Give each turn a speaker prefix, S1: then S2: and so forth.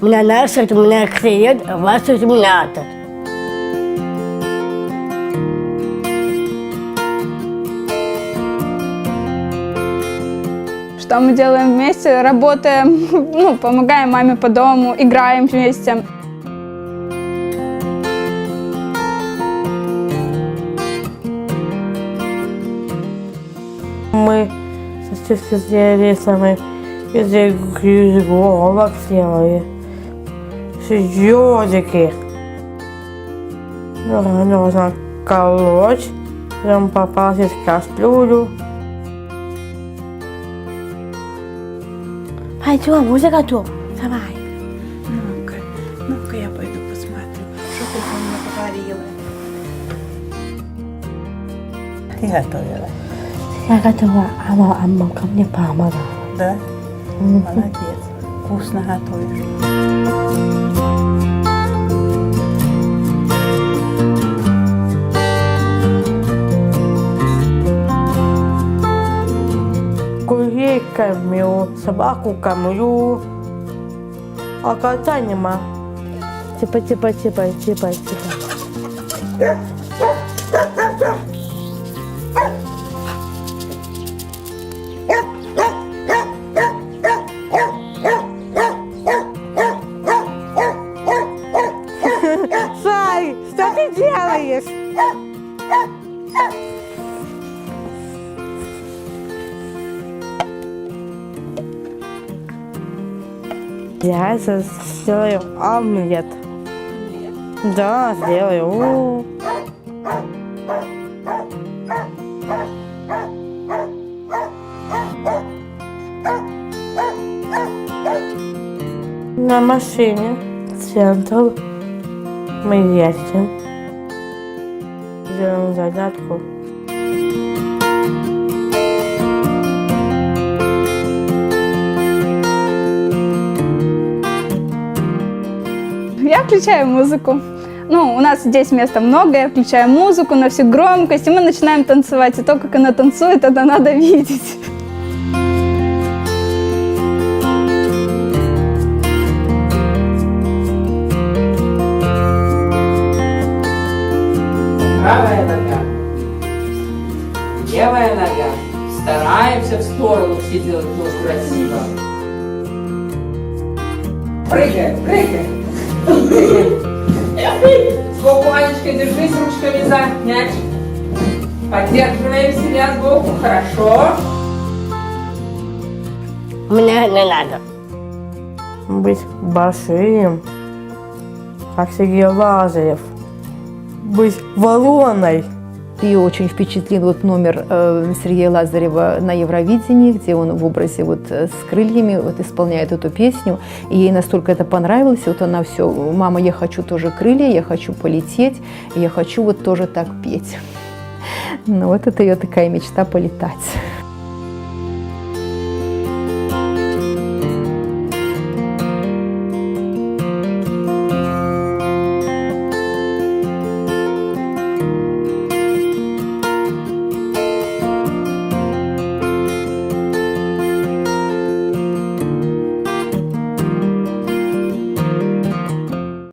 S1: Меня носит, меня клеит, вас иллюминатор.
S2: Что мы делаем вместе? Работаем, помогаем маме по дому, играем вместе.
S3: Мы со сделали из иголок сделали, ежики. Нужно колоть, потом попасть в кастрюлю.
S1: Пойдем, уже готов. Давай.
S4: Ну-ка я пойду посмотрю, что ты мне говорила. Ты готовила?
S1: Я готова, а мамка мне помогла.
S4: Да? Молодец. Вкусно готовишь.
S3: Курей кормлю, собаку кормлю, а кота нема. Типа. Сай, что ты делаешь? Я сейчас сделаю омлет. Да, сделаю. На машине в центр мы едем. Делаем зарядку.
S2: Я включаю музыку. У нас здесь места много, я включаю музыку на всю громкость, и мы начинаем танцевать. И то, как она танцует, это надо видеть.
S5: Правая нога, левая нога. Стараемся в сторону все делать ногу красиво. Прыгай. Сбоку, Анечка, держись ручками за мяч. Поддерживаем себя сбоку, хорошо.
S1: Мне не надо.
S3: Быть большим, как Сергей Лазарев. Быть вороной.
S6: Ее очень впечатлил номер Сергея Лазарева на Евровидении, где он в образе с крыльями исполняет эту песню. И ей настолько это понравилось, она все: мама, я хочу тоже крылья, я хочу полететь, я хочу тоже так петь. Это ее такая мечта — полетать.